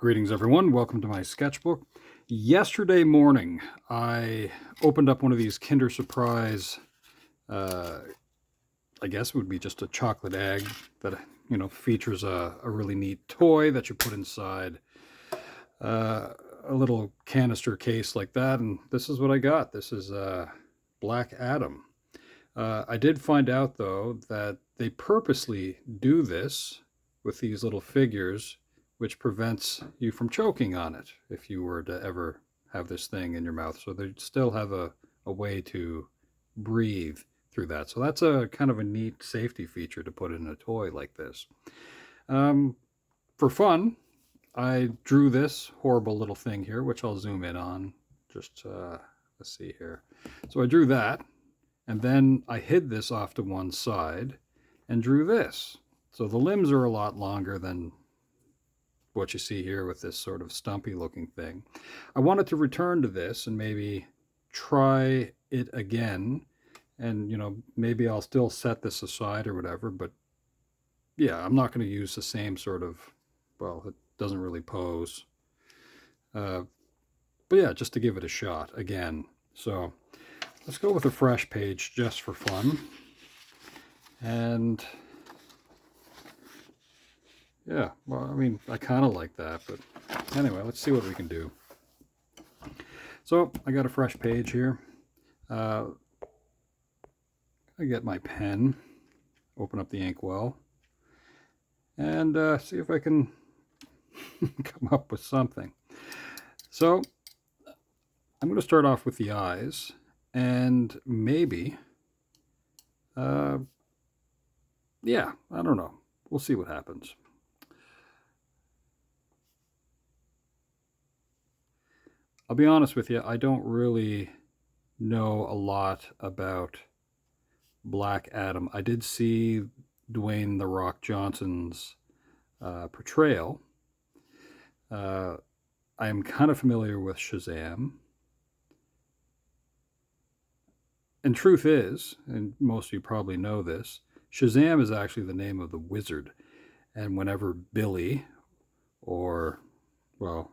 Greetings, everyone. Welcome to my sketchbook. Yesterday morning, I opened up one of these Kinder Surprise, I guess it would be just a chocolate egg that, features a really neat toy that you put inside a little canister case like that. And this is what I got. This is Black Adam. I did find out, though, that they purposely do this with these little figures, which prevents you from choking on it if you were to ever have this thing in your mouth. So they still have a way to breathe through that. So that's a kind of a neat safety feature to put in a toy like this. Um, for fun, I drew this horrible little thing here, which I'll zoom in on. Just let's see here. So I drew that, and then I hid this off to one side and drew this. So the limbs are a lot longer than what you see here with this sort of stumpy looking thing. I wanted to return to this and maybe try it again. And, maybe I'll still set this aside or whatever. But yeah, I'm not going to use the same sort of, well, it doesn't really pose. Uh, but yeah, just to give it a shot again. So let's go with a fresh page just for fun. And yeah, well, I mean, I kind of like that, but anyway, let's see what we can do. So I got a fresh page here. I get my pen, open up the inkwell, and see if I can come up with something. So I'm going to start off with the eyes, and maybe, yeah, I don't know. We'll see what happens. I'll be honest with you, I don't really know a lot about Black Adam. I did see Dwayne "The Rock" Johnson's portrayal. I am kind of familiar with Shazam. And truth is, and most of you probably know this, Shazam is actually the name of the wizard. And whenever Billy or, well,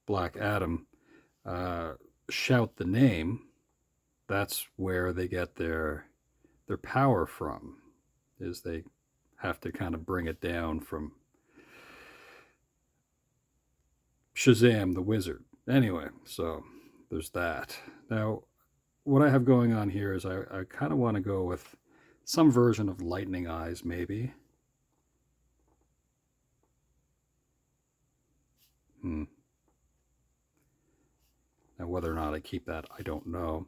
Black Adam uh, shout the name, that's where they get their power from, is they have to kind of bring it down from Shazam the wizard. Anyway, so there's that. Now, what I have going on here is I kind of want to go with some version of lightning eyes, maybe. Now, whether or not I keep that, I don't know.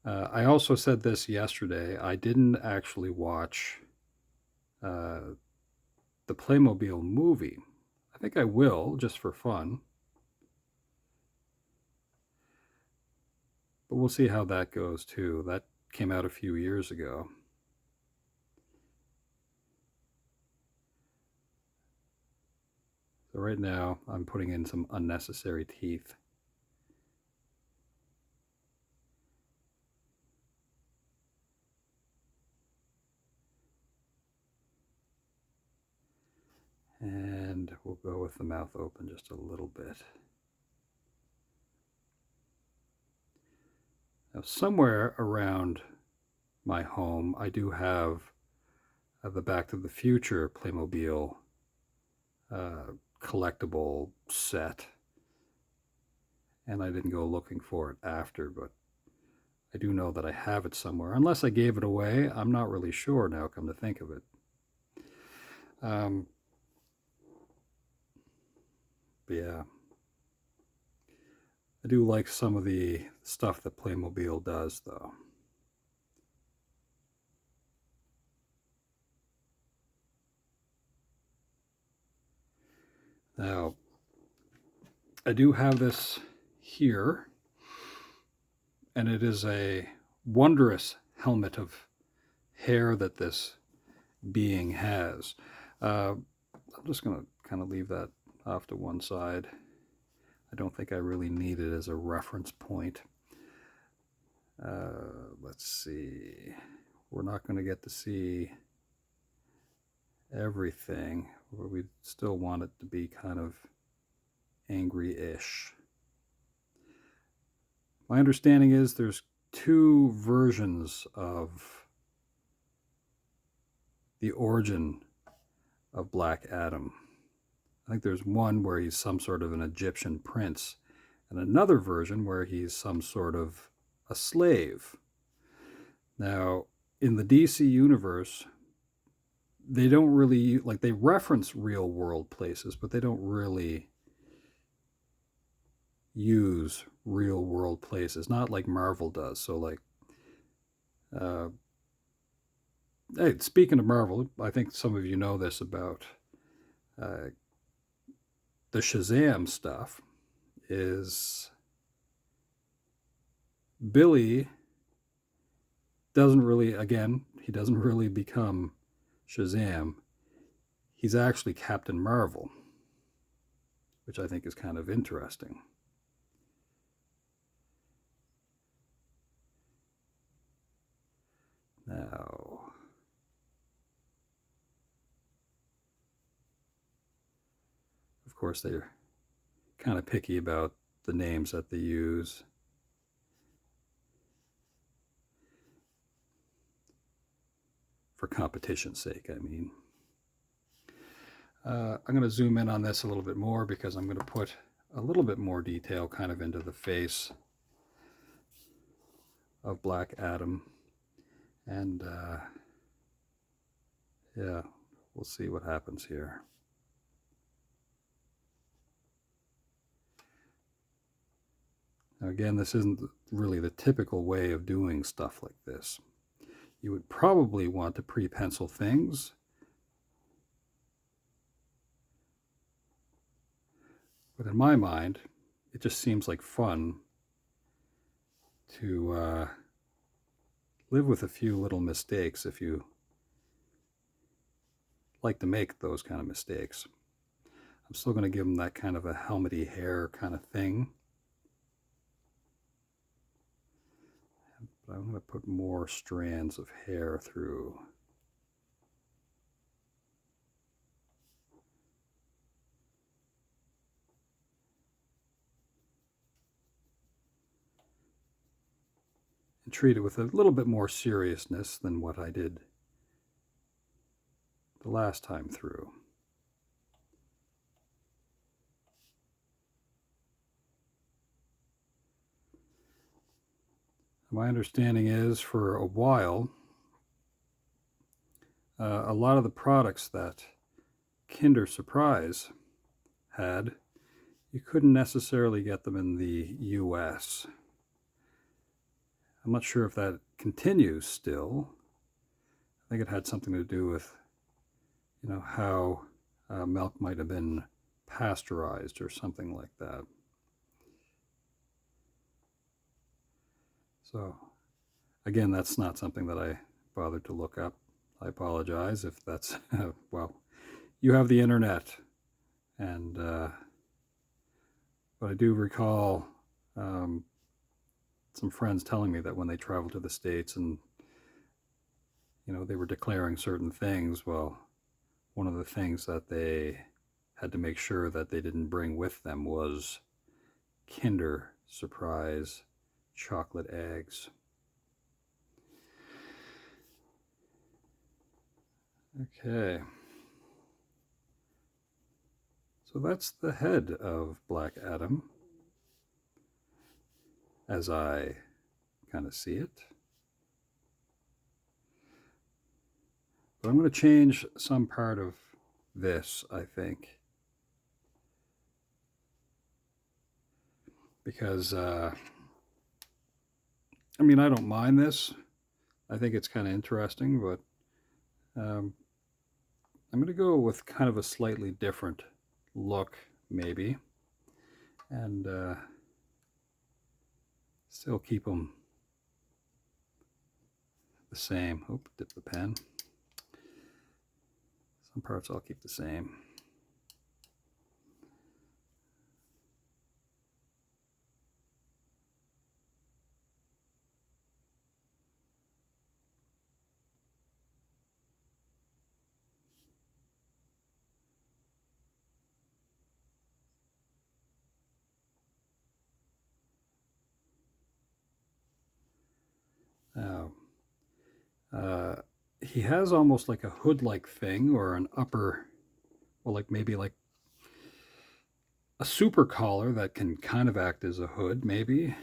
I also said this yesterday. I didn't actually watch uh, the Playmobil movie. I think I will, just for fun. But we'll see how that goes, too. That came out a few years ago. So right now, I'm putting in some unnecessary teeth. And we'll go with the mouth open just a little bit. Now, somewhere around my home, I do have the Back to the Future Playmobil collectible set. And I didn't go looking for it after, but I do know that I have it somewhere. Unless I gave it away, I'm not really sure now, come to think of it. But yeah. I do like some of the stuff that Playmobil does, though. Now, I do have this here, and it is a wondrous helmet of hair that this being has. I'm just going to kind of leave that off to one side. I don't think I really need it as a reference point. Let's see. We're not going to get to see everything. We still want it to be kind of angry-ish. My understanding is there's two versions of the origin of Black Adam. I think there's one where he's some sort of an Egyptian prince, and another version where he's some sort of a slave. Now, in the DC universe, they don't really, like, they reference real world places, but they don't really use real world places, not like Marvel does. So, like, hey, speaking of Marvel, I think some of you know this about the Shazam stuff, is Billy doesn't really, again, he doesn't really become Shazam. He's actually Captain Marvel, which I think is kind of interesting. Now, of course, they're kind of picky about the names that they use. For competition's sake, I mean. I'm going to zoom in on this a little bit more because I'm going to put a little bit more detail kind of into the face of Black Adam. And yeah, we'll see what happens here. Now again, this isn't really the typical way of doing stuff like this. You would probably want to pre-pencil things. But in my mind, it just seems like fun to live with a few little mistakes if you like to make those kind of mistakes. I'm still going to give them that kind of a helmety hair kind of thing. But I'm going to put more strands of hair through. And treat it with a little bit more seriousness than what I did the last time through. My understanding is, for a while, a lot of the products that Kinrder Durprise had, you couldn't necessarily get them in the US. I'm not sure if that continues still. I think it had something to do with, you know, how milk might have been pasteurized or something like that. So, again, that's not something that I bothered to look up. I apologize if that's, well, you have the internet. And, but I do recall some friends telling me that when they traveled to the States and, you know, they were declaring certain things, well, one of the things that they had to make sure that they didn't bring with them was Kinrder Durprise chocolate eggs. Okay. So that's the head of Black Adam, as I kind of see it. But I'm going to change some part of this, I think, because, I mean, I don't mind this. I think it's kind of interesting, but I'm going to go with kind of a slightly different look, maybe, and still keep them the same. Oh, dip the pen. Some parts I'll keep the same. He has almost like a hood-like thing, or an upper, well, like maybe like a super collar that can kind of act as a hood, maybe.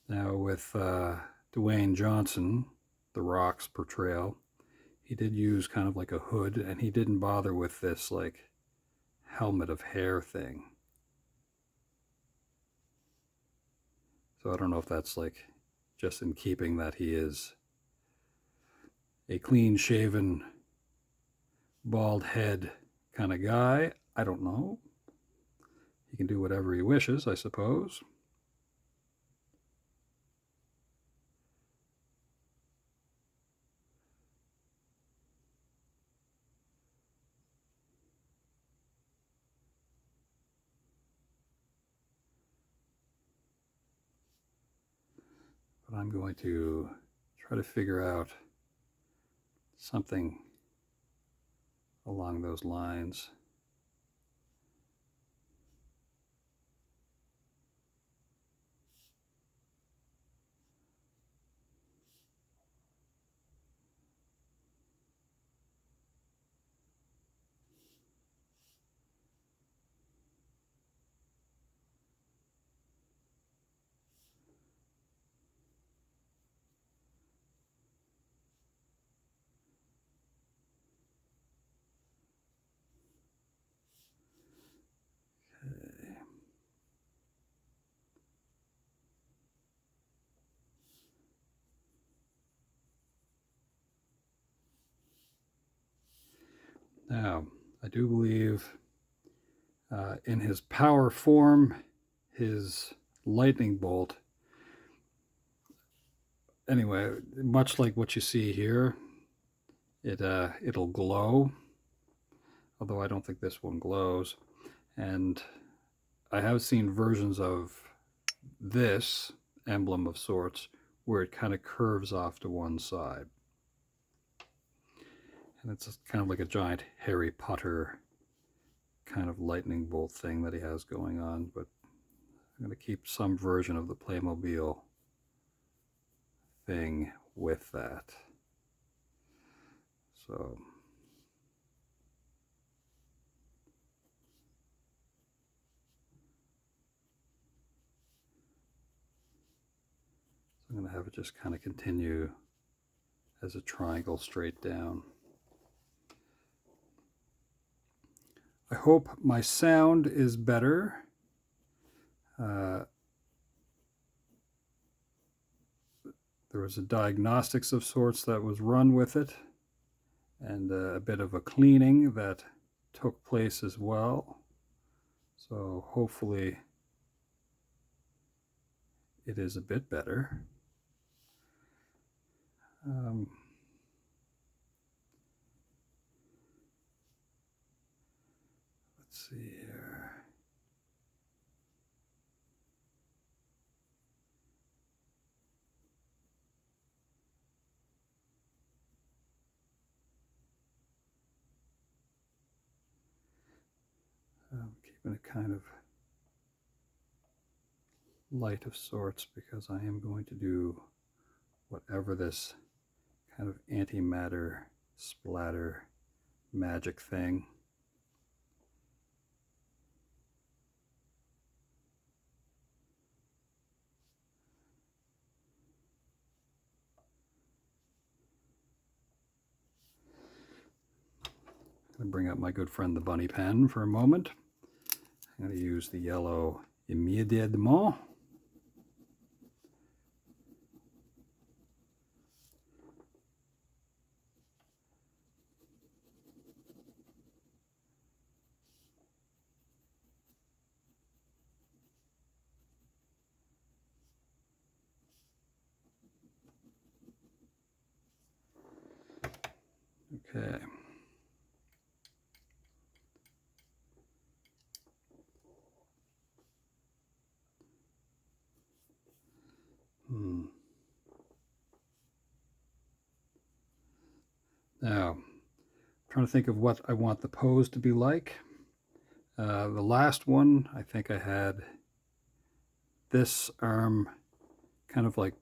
Now with Dwayne Johnson, The Rock's portrayal, he did use kind of like a hood, and he didn't bother with this like helmet of hair thing. So I don't know if that's like just in keeping that he is a clean shaven, bald head kind of guy. I don't know. He can do whatever he wishes, I suppose. But I'm going to try to figure out something along those lines. Okay. Now, I do believe in his power form, his lightning bolt, anyway, much like what you see here, it'll glow, although I don't think this one glows. And I have seen versions of this emblem of sorts where it kind of curves off to one side. And it's kind of like a giant Harry Potter kind of lightning bolt thing that he has going on, but I'm going to keep some version of the Playmobil thing with that. So I'm going to have it just kind of continue as a triangle straight down. I hope my sound is better. There was a diagnostics of sorts that was run with it, and a bit of a cleaning that took place as well. So hopefully it is a bit better. Let's see here. I'm keeping it kind of light of sorts because I am going to do whatever this kind of antimatter splatter magic thing. I'm going to bring up my good friend the bunny pen for a moment. I'm going to use the yellow immédiatement. Okay. Now, I'm trying to think of what I want the pose to be like. The last one, I think I had this arm kind of like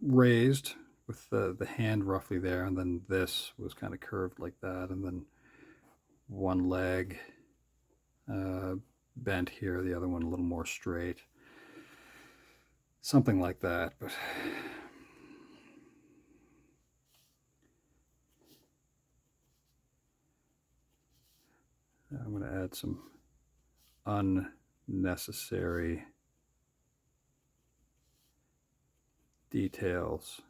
raised with the hand roughly there, and then this was kind of curved like that, and then one leg bent here, the other one a little more straight. Something like that, but I'm going to add some unnecessary details,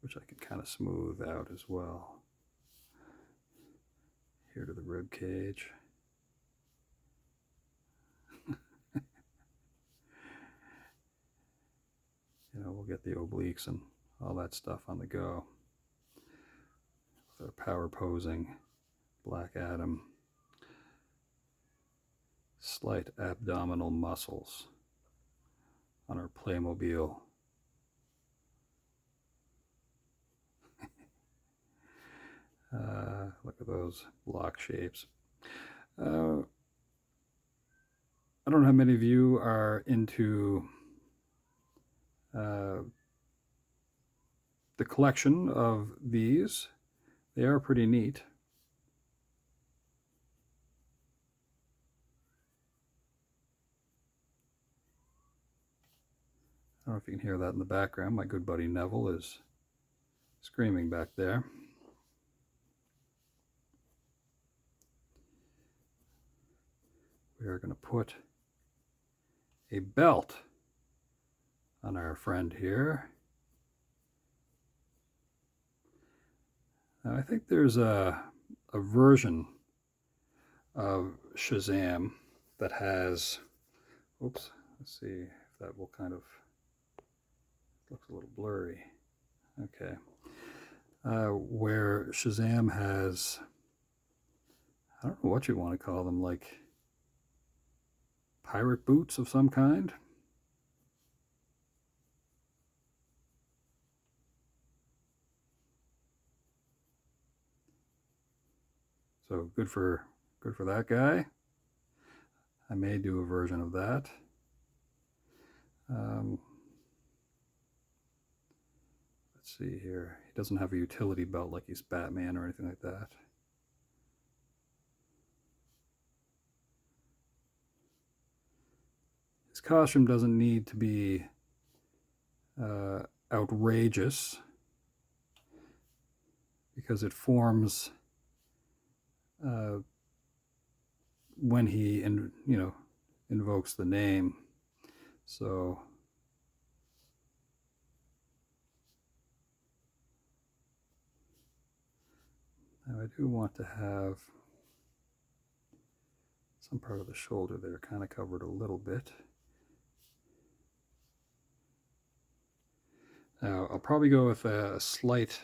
which I can kind of smooth out as well. Here to the rib cage. We'll get the obliques and all that stuff on the go. With our power posing Black Adam. Slight abdominal muscles on our Playmobil. Look at those block shapes. I don't know how many of you are into the collection of these. They are pretty neat. I don't know if you can hear that in the background. My good buddy Neville is screaming back there. We are going to put a belt on our friend here. Now, I think there's a version of Shazam that has, oops, let's see if that will kind of, looks a little blurry. Okay. Where Shazam has, I don't know what you want to call them, like pirate boots of some kind. So good for that guy. I may do a version of that. Let's see here. He doesn't have a utility belt like he's Batman or anything like that. His costume doesn't need to be outrageous because it forms when he invokes the name. So now I do want to have some part of the shoulder there kind of covered a little bit. Now I'll probably go with a slight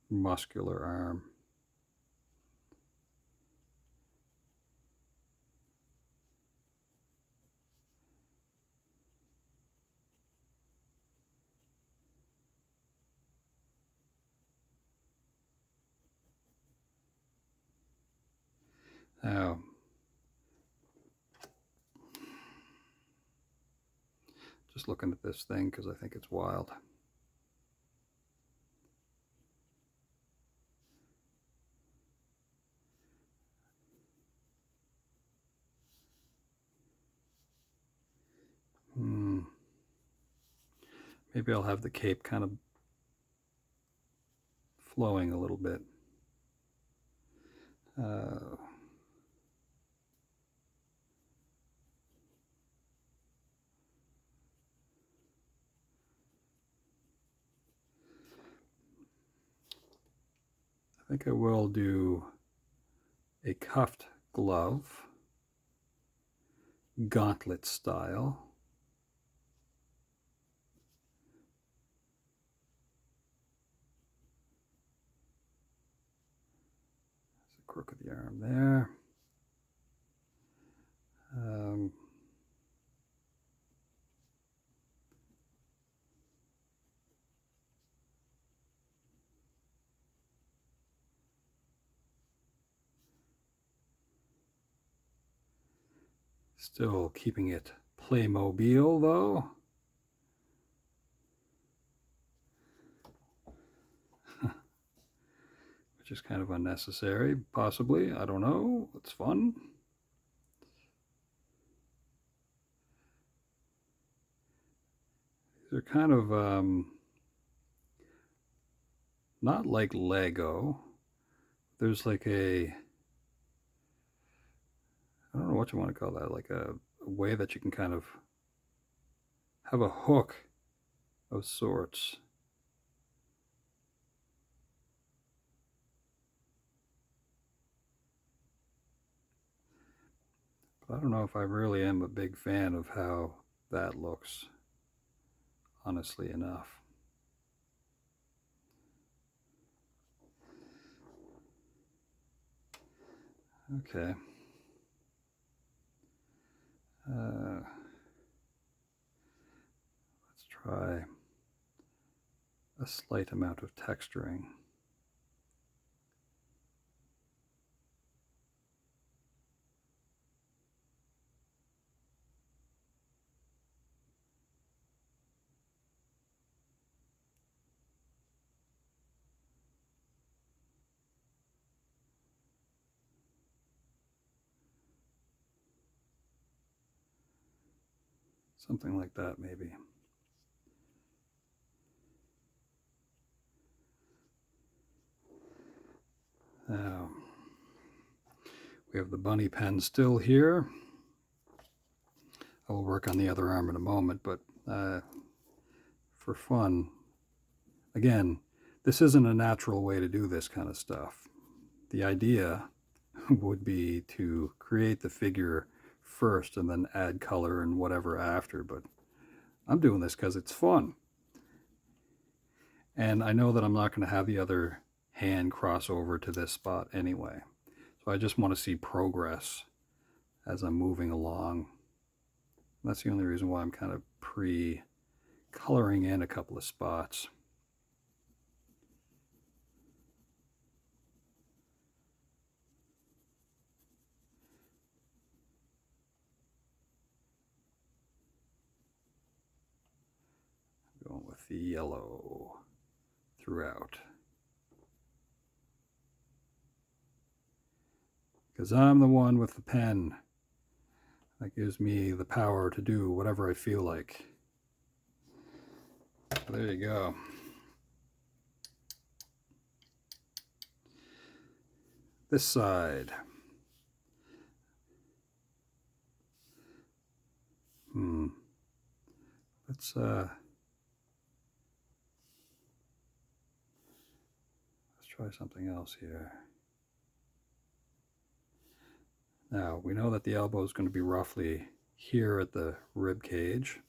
muscular arm. Now, just looking at this thing because I think it's wild. Maybe I'll have the cape kind of flowing a little bit. I think I will do a cuffed glove, gauntlet style. There's a crook of the arm there. Still keeping it Playmobil though. Which is kind of unnecessary, possibly. I don't know. It's fun. They're kind of not like Lego. There's like a, I don't know what you want to call that, like a way that you can kind of have a hook of sorts. But I don't know if I really am a big fan of how that looks, honestly enough. Okay. Let's try a slight amount of texturing. Something like that, maybe. Now, we have the bunny pen still here. I will work on the other arm in a moment, but for fun, again, this isn't a natural way to do this kind of stuff. The idea would be to create the figure first and then add color and whatever after, but I'm doing this because it's fun. And I know that I'm not going to have the other hand cross over to this spot anyway. So I just want to see progress as I'm moving along. That's the only reason why I'm kind of pre-coloring in a couple of spots. Going with the yellow throughout. Because I'm the one with the pen that gives me the power to do whatever I feel like. There you go. This side. Let's try something else here. Now, we know that the elbow is going to be roughly here at the rib cage.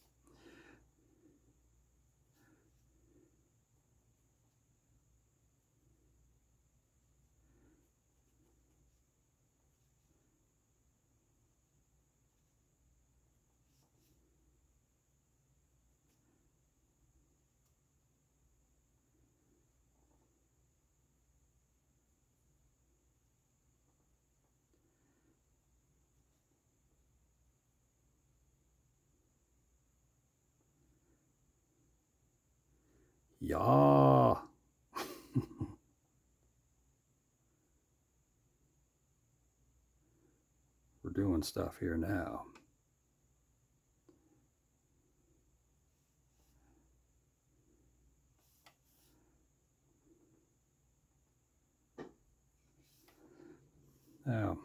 Yeah. We're doing stuff here now. Now,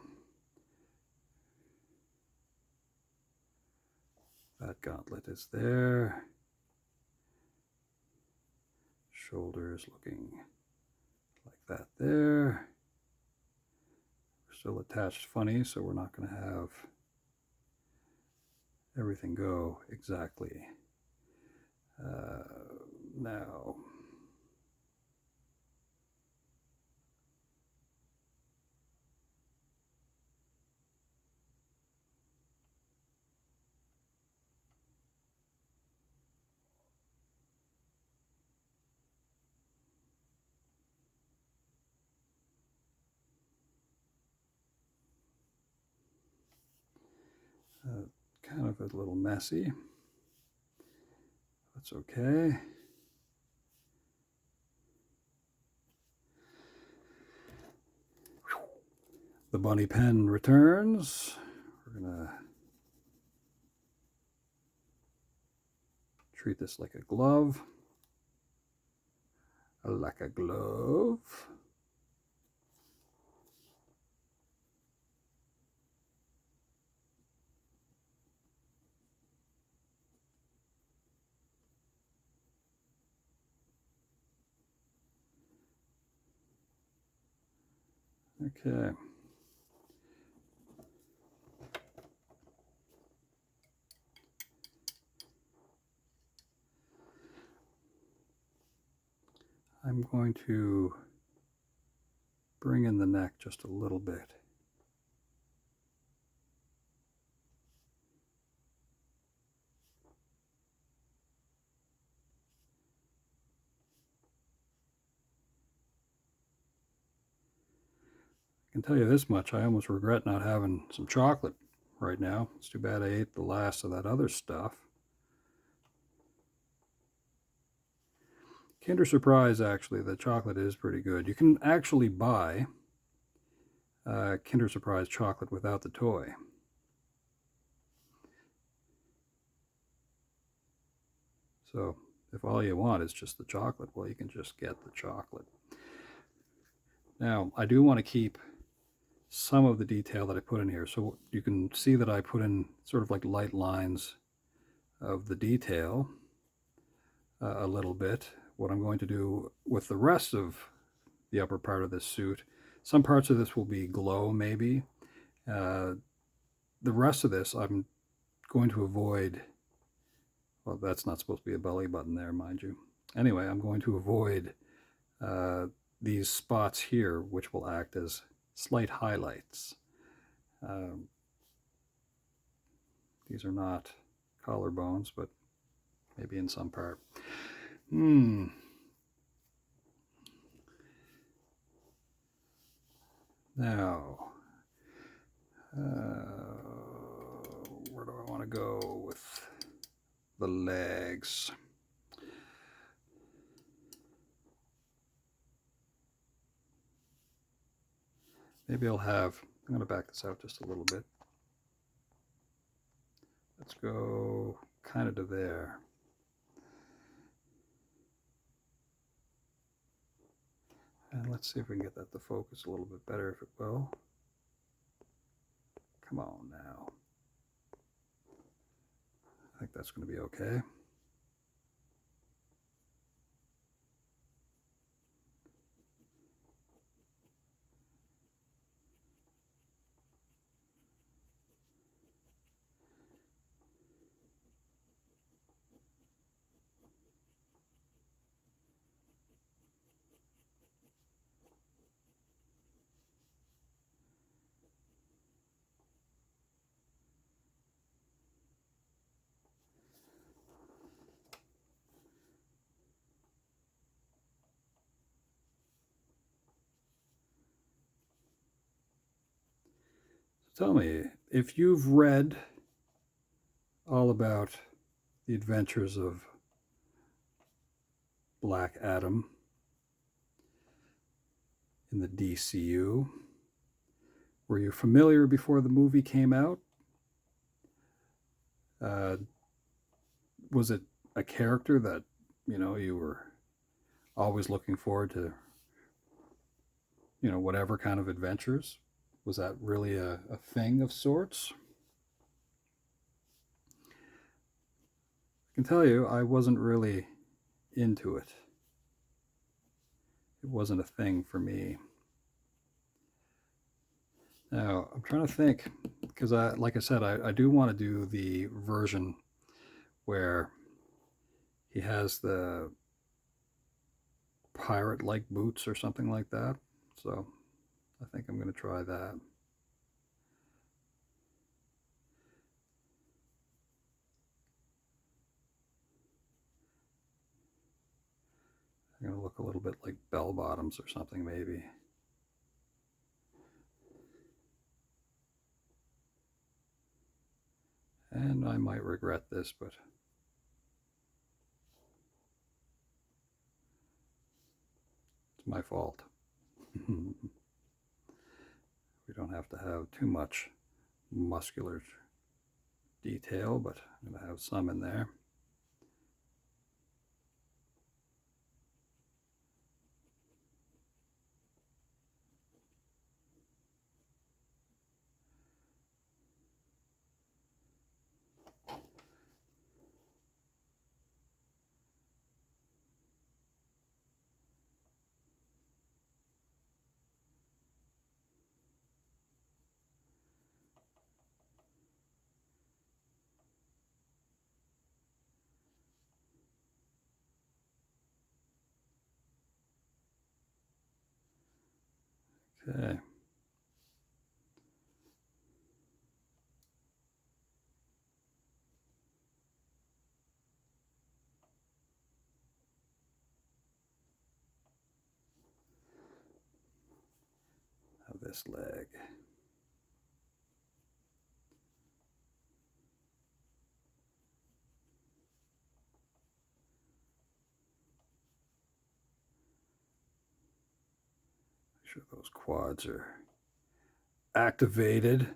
that gauntlet is there. Shoulders looking like that there. We're still attached funny, so we're not going to have everything go exactly. Now, kind of a little messy. That's okay. The bunny pen returns. We're gonna treat this like a glove. Like a glove. Okay. I'm going to bring in the neck just a little bit. I can tell you this much, I almost regret not having some chocolate right now. It's too bad I ate the last of that other stuff. Kinder Surprise, actually, the chocolate is pretty good. You can actually buy Kinder Surprise chocolate without the toy. So if all you want is just the chocolate, well, you can just get the chocolate. Now, I do want to keep some of the detail that I put in here. So you can see that I put in sort of like light lines of the detail a little bit. What I'm going to do with the rest of the upper part of this suit, some parts of this will be glow maybe. The rest of this I'm going to avoid, well, that's not supposed to be a belly button there, mind you. Anyway, I'm going to avoid these spots here, which will act as slight highlights. These are not collarbones, but maybe in some part. Now, where do I want to go with the legs? Maybe I'm going to back this out just a little bit. Let's go kind of to there. And let's see if we can get that to focus a little bit better, if it will. Come on now. I think that's going to be okay. Tell me, if you've read all about the adventures of Black Adam in the DCU, were you familiar before the movie came out? Was it a character that, you were always looking forward to, whatever kind of adventures? Was that really a thing of sorts? I can tell you, I wasn't really into it. It wasn't a thing for me. Now, I'm trying to think, because like I said, I do want to do the version where he has the pirate-like boots or something like that. So I think I'm going to try that. I'm going to look a little bit like bell bottoms or something, maybe. And I might regret this, but it's my fault. We don't have to have too much muscular detail, but I'm going to have some in there. Okay. Now this leg. Make sure those quads are activated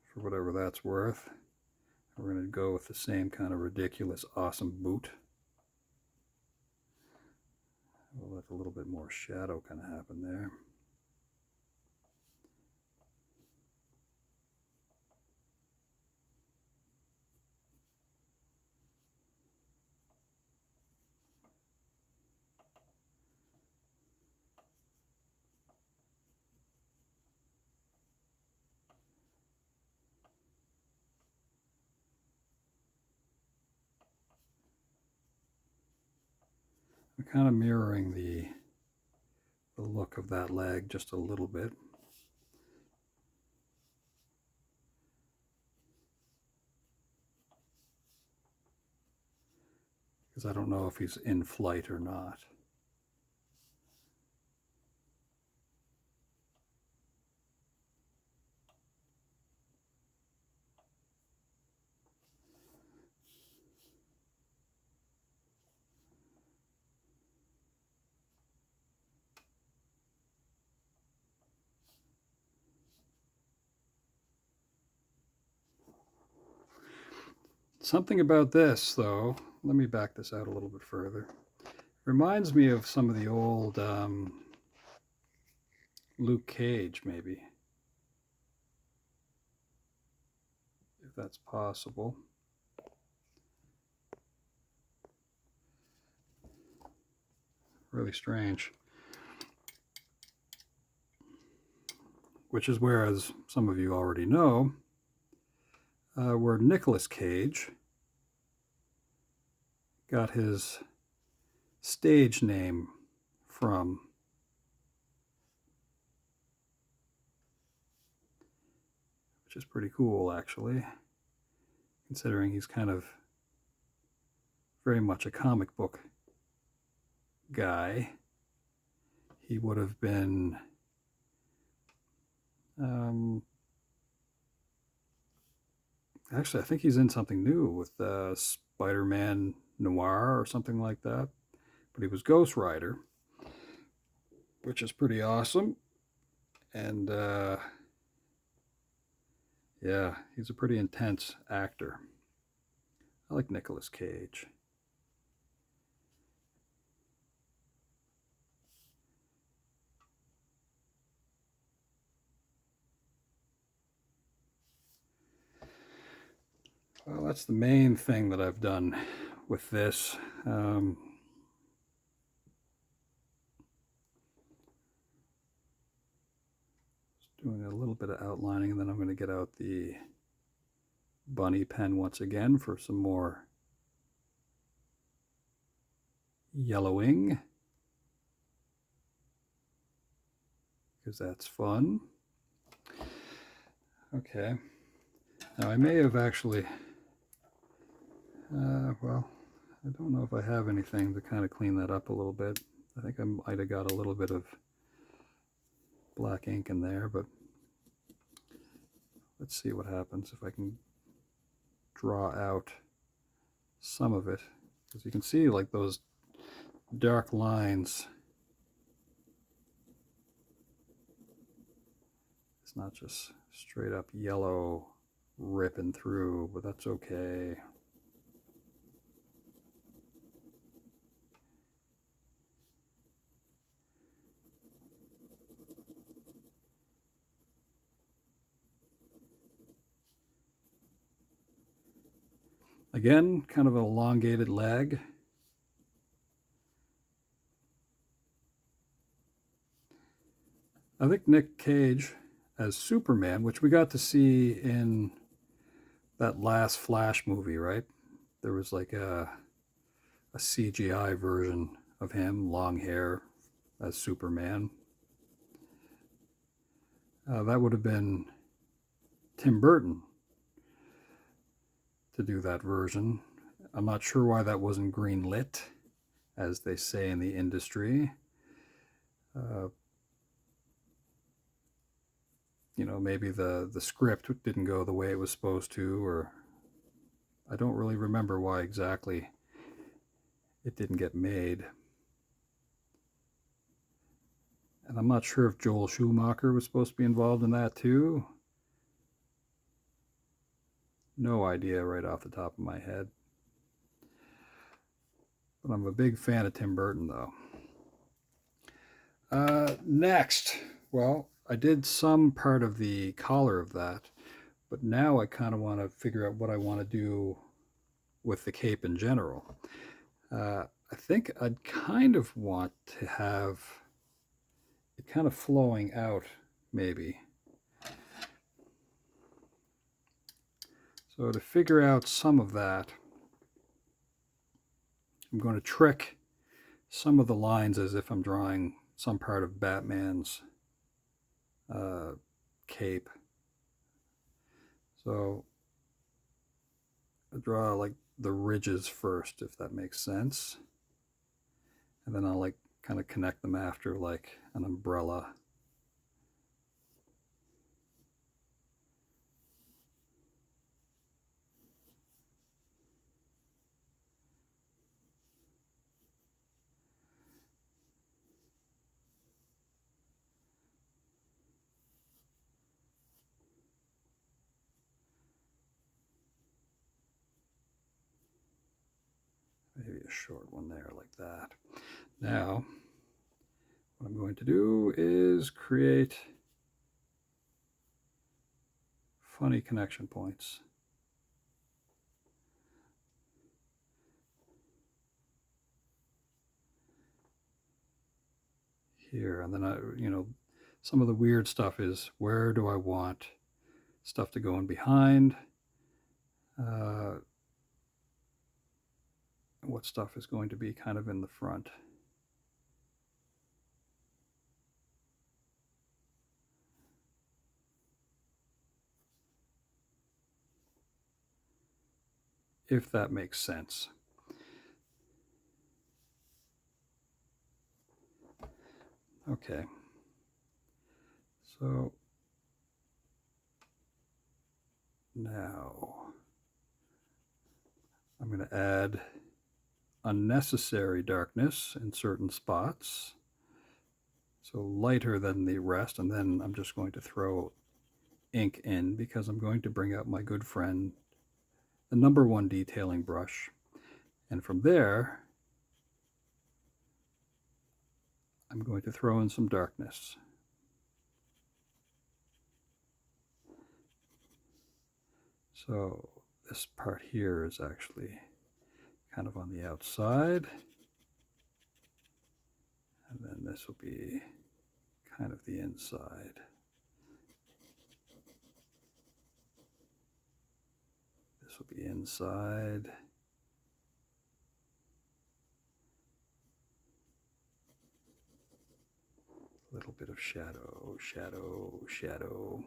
for whatever that's worth. We're going to go with the same kind of ridiculous awesome boot. We'll let a little bit more shadow kind of happen there. I'm kind of mirroring the look of that leg just a little bit. Because I don't know if he's in flight or not. Something about this, though, let me back this out a little bit further. Reminds me of some of the old Luke Cage, maybe. If that's possible. Really strange. Which is where, as some of you already know, where Nicolas Cage got his stage name from. Which is pretty cool, actually, considering he's kind of very much a comic book guy. He would have been actually, I think he's in something new with Spider-Man Noir or something like that. But he was Ghost Rider, which is pretty awesome. And yeah, he's a pretty intense actor. I like Nicolas Cage. Well, that's the main thing that I've done with this. Just doing a little bit of outlining, and then I'm going to get out the bunny pen once again for some more yellowing, because that's fun. Okay. Now I may have actually, well, I don't know if I have anything to kind of clean that up a little bit. I think I might have got a little bit of black ink in there, but let's see what happens if I can draw out some of it, because you can see like those dark lines. It's not just straight up yellow ripping through, but that's okay. Again, kind of an elongated leg. I think Nick Cage as Superman, which we got to see in that last Flash movie, right? There was like a CGI version of him, long hair, as Superman. That would have been Tim Burton to do that version. I'm not sure why that wasn't green lit, as they say in the industry. You know, maybe the script didn't go the way it was supposed to, or I don't really remember why exactly it didn't get made. And I'm not sure if Joel Schumacher was supposed to be involved in that too. No idea right off the top of my head. But I'm a big fan of Tim Burton, though. Next, well, I did some part of the collar of that, but now I kind of want to figure out what I want to do with the cape in general. I think I'd kind of want to have it kind of flowing out, maybe. So to figure out some of that, I'm going to trick some of the lines as if I'm drawing some part of Batman's cape. So I draw like the ridges first, if that makes sense. And then I'll like kind of connect them after like an umbrella. Maybe a short one there like that. Now, what I'm going to do is create funny connection points. Here, and then some of the weird stuff is where do I want stuff to go in behind? What stuff is going to be kind of in the front? If that makes sense. Okay. So now I'm going to add unnecessary darkness in certain spots. So lighter than the rest, and then I'm just going to throw ink in because I'm going to bring out my good friend, the number one detailing brush. And from there, I'm going to throw in some darkness. So this part here is actually kind of on the outside. And then this will be kind of the inside. This will be inside. A little bit of shadow, shadow, shadow.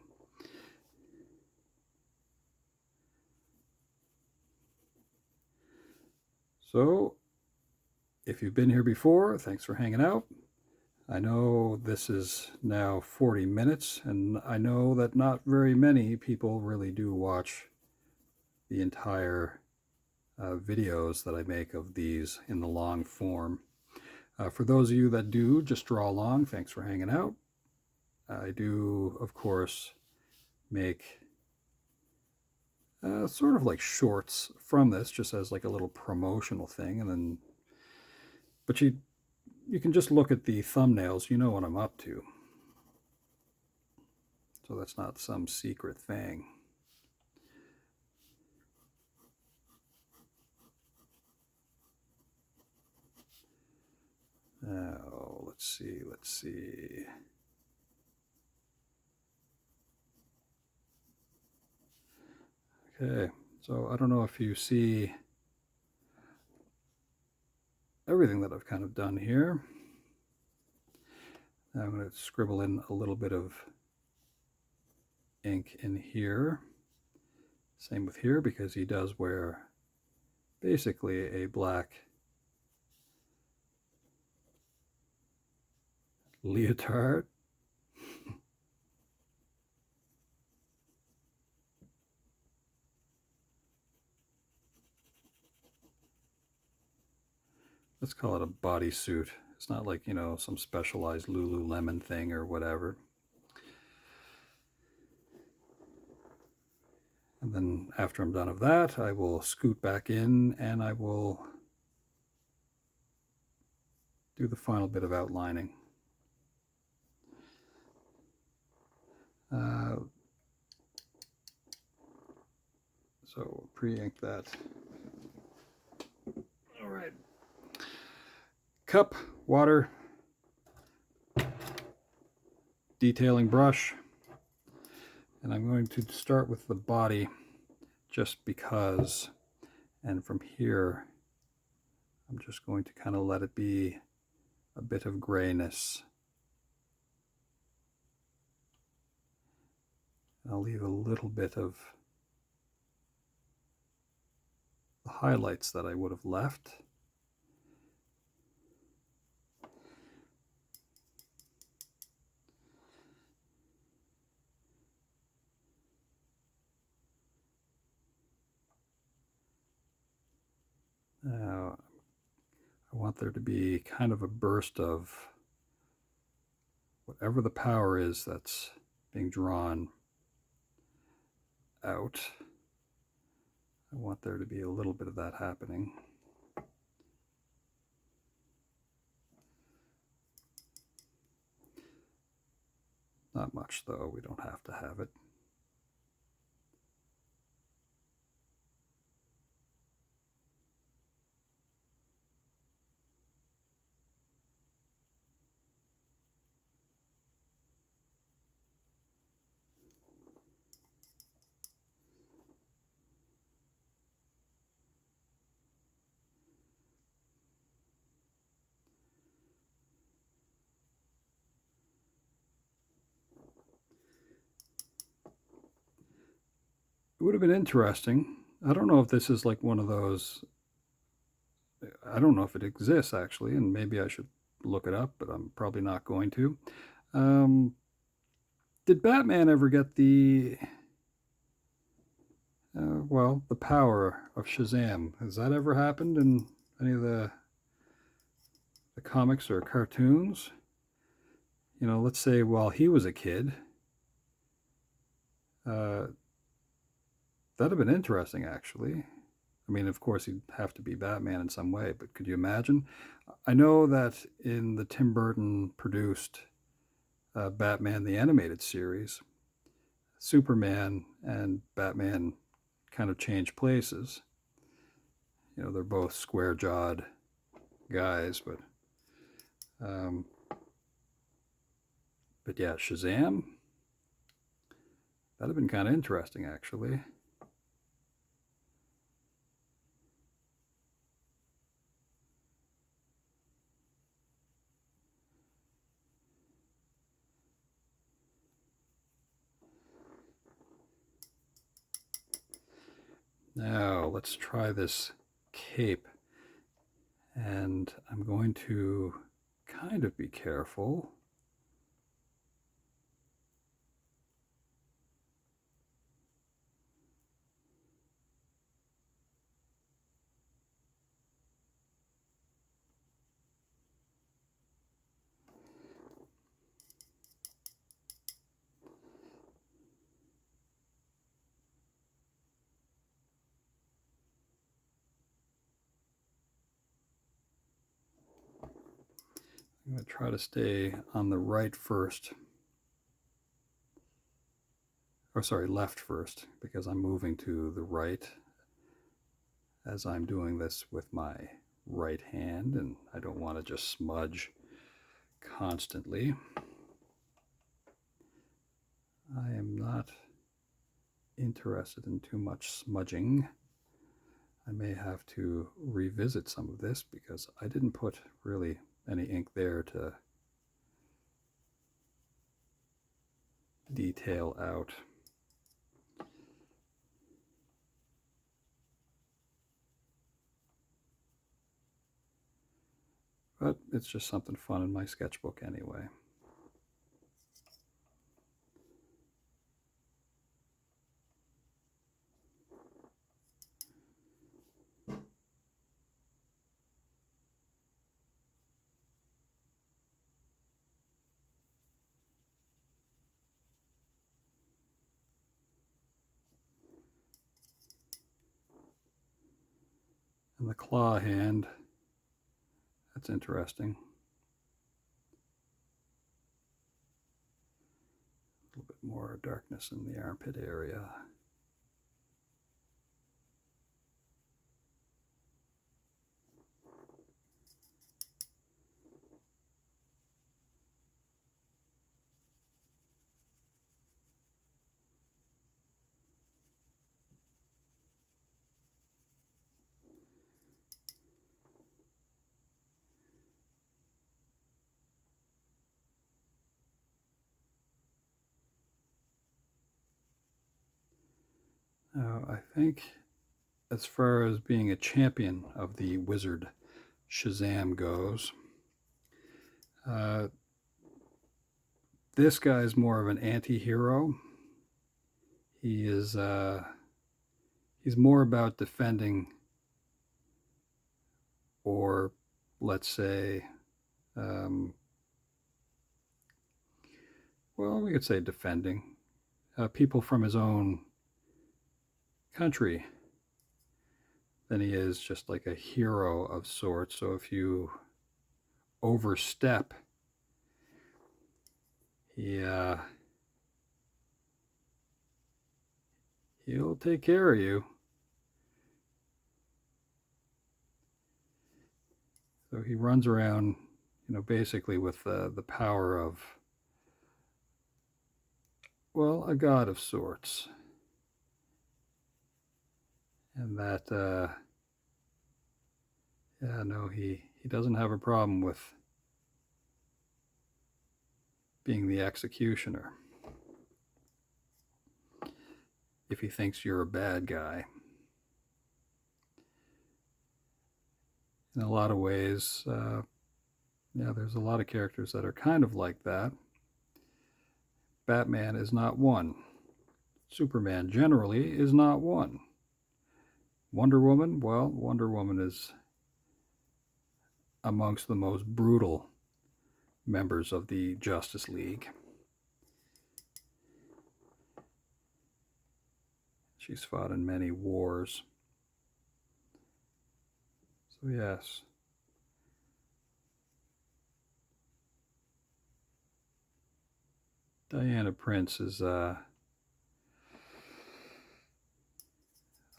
So, if you've been here before, thanks for hanging out. I know this is now 40 minutes, and I know that not very many people really do watch the entire videos that I make of these in the long form. For those of you that do just draw along, thanks for hanging out. I do, of course, make sort of like shorts from this, just as like a little promotional thing, and then, but you can just look at the thumbnails, you know what I'm up to. So that's not some secret thing. Oh, let's see. Okay, so I don't know if you see everything that I've kind of done here. Now I'm going to scribble in a little bit of ink in here. Same with here, because he does wear basically a black leotard. Let's call it a bodysuit. It's not like, you know, some specialized Lululemon thing or whatever. And then after I'm done of that, I will scoot back in and I will do the final bit of outlining. So pre-ink that. All right. Cup, water, detailing brush, and I'm going to start with the body just because, and from here I'm just going to kind of let it be a bit of grayness. I'll leave a little bit of the highlights that I would have left. Now, I want there to be kind of a burst of whatever the power is that's being drawn out. I want there to be a little bit of that happening. Not much though, we don't have to have it. It would have been interesting. I don't know if this is like one of those, I don't know if it exists actually, and maybe I should look it up, but I'm probably not going to. Did Batman ever get the, well, the power of Shazam? Has that ever happened in any of the comics or cartoons? You know, let's say while he was a kid, that'd have been interesting, actually. I mean, of course, he'd have to be Batman in some way, but could you imagine? I know that in the Tim Burton produced Batman the Animated Series, Superman and Batman kind of change places. You know, they're both square jawed guys, but yeah, Shazam, that'd have been kind of interesting, actually. Now let's try this cape, and I'm going to kind of be careful. I'm going to try to stay on the right first. Or sorry, left first, because I'm moving to the right as I'm doing this with my right hand, and I don't want to just smudge constantly. I am not interested in too much smudging. I may have to revisit some of this because I didn't put really any ink there to detail out. But it's just something fun in my sketchbook anyway. And the claw hand, that's interesting. A little bit more darkness in the armpit area. Now, I think as far as being a champion of the wizard Shazam goes, this guy is more of an anti-hero. He is he's more about defending, or let's say, well, we could say defending people from his own country than he is just like a hero of sorts. So if you overstep, he'll take care of you. So he runs around, basically with the power of, well, a god of sorts. And that, yeah, no, he doesn't have a problem with being the executioner if he thinks you're a bad guy. In a lot of ways, yeah, there's a lot of characters that are kind of like that. Batman is not one. Superman generally is not one. Wonder Woman, well, Wonder Woman is amongst the most brutal members of the Justice League. She's fought in many wars. So yes. Diana Prince is a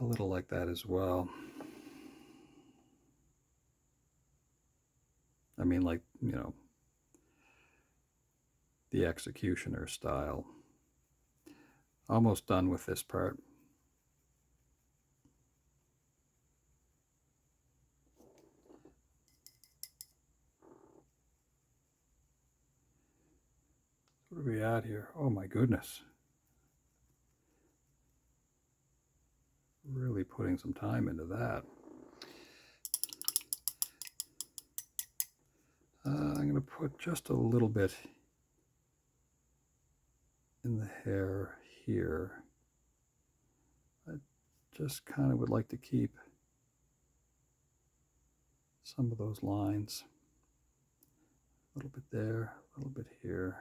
little like that as well. I mean, like, the executioner style. Almost done with this part. What are we at here? Oh my goodness. Really putting some time into that. I'm going to put just a little bit in the hair here. I just kind of would like to keep some of those lines. A little bit there, a little bit here.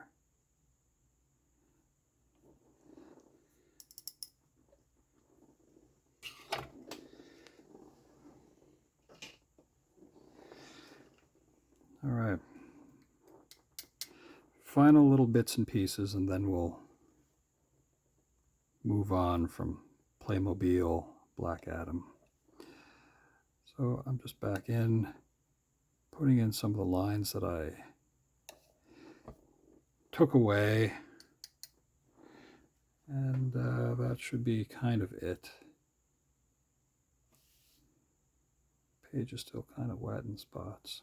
All right. Final little bits and pieces, and then we'll move on from Playmobil Black Adam. So I'm just back in, putting in some of the lines that I took away, and that should be kind of it. Page is still kind of wet in spots.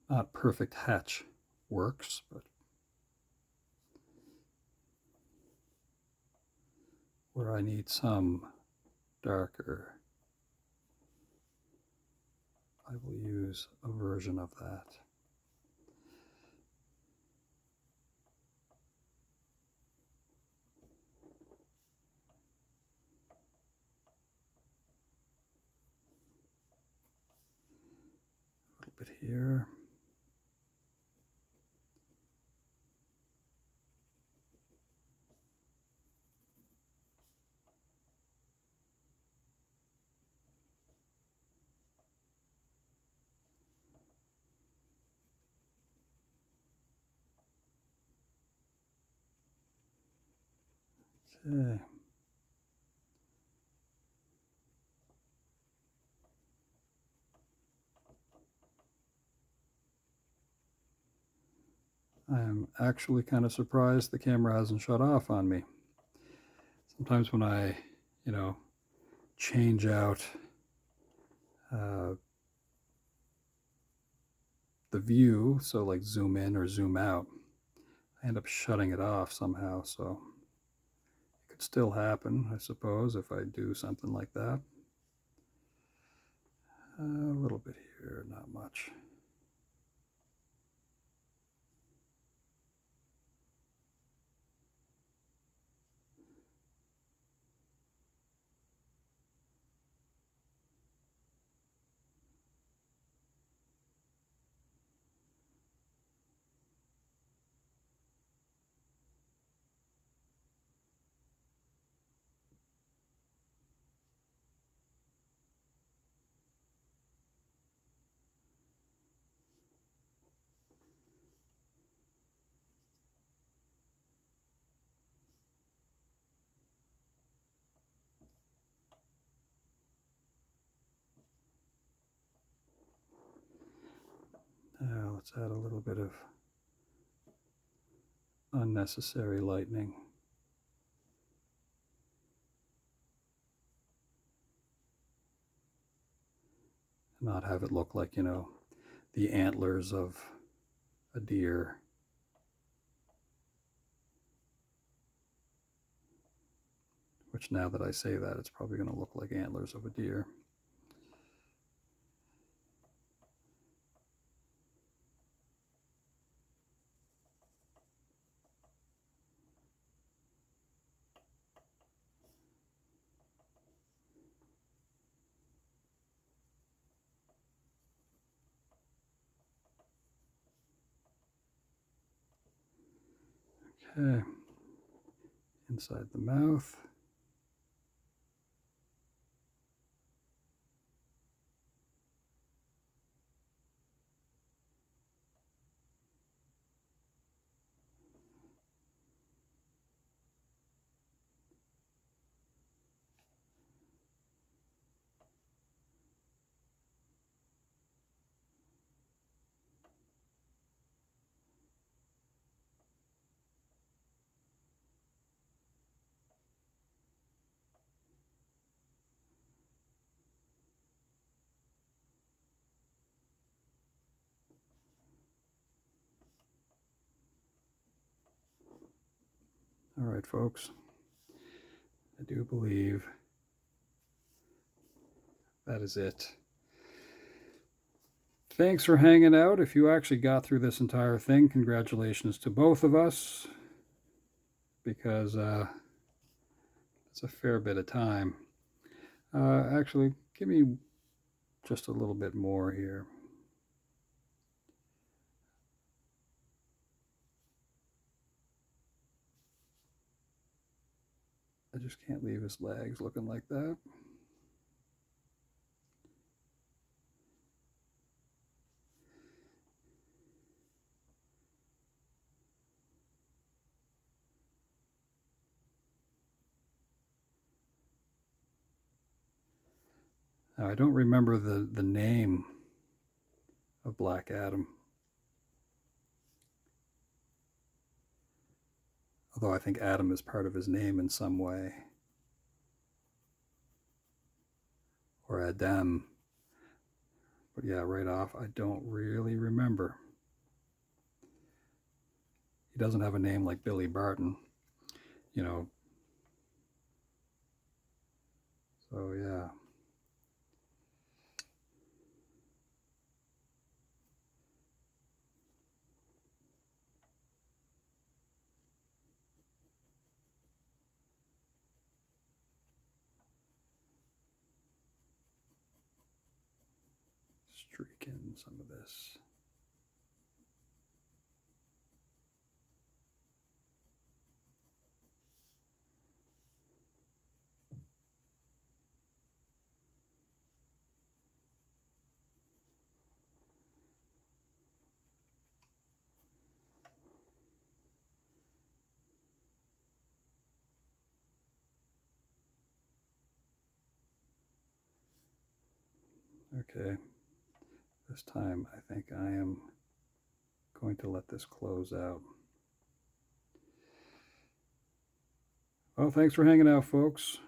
Not perfect hatch works, but where I need some darker, I will use a version of that. A little bit here. Okay. I am actually kind of surprised the camera hasn't shut off on me. Sometimes when I, change out the view, so like zoom in or zoom out, I end up shutting it off somehow, so it could still happen, I suppose, if I do something like that. A little bit here, not much. Now let's add a little bit of unnecessary lightning. Not have it look like, the antlers of a deer. Which, now that I say that, it's probably going to look like antlers of a deer. Okay, inside the mouth. All right, folks. I do believe that is it. Thanks for hanging out. If you actually got through this entire thing, congratulations to both of us, because it's a fair bit of time. Actually, give me just a little bit more here. I just can't leave his legs looking like that. Now, I don't remember the name of Black Adam. Although I think Adam is part of his name in some way. Or Adam. But yeah, right off, I don't really remember. He doesn't have a name like Billy Barton, you know. So yeah. Streak in some of this. Okay, this time I think I am going to let this close out. Well, thanks for hanging out, folks.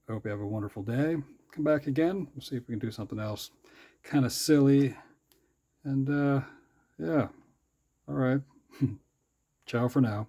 I hope you have a wonderful day. Come back again. We'll see if we can do something else kind of silly. And yeah, all right. Ciao for now.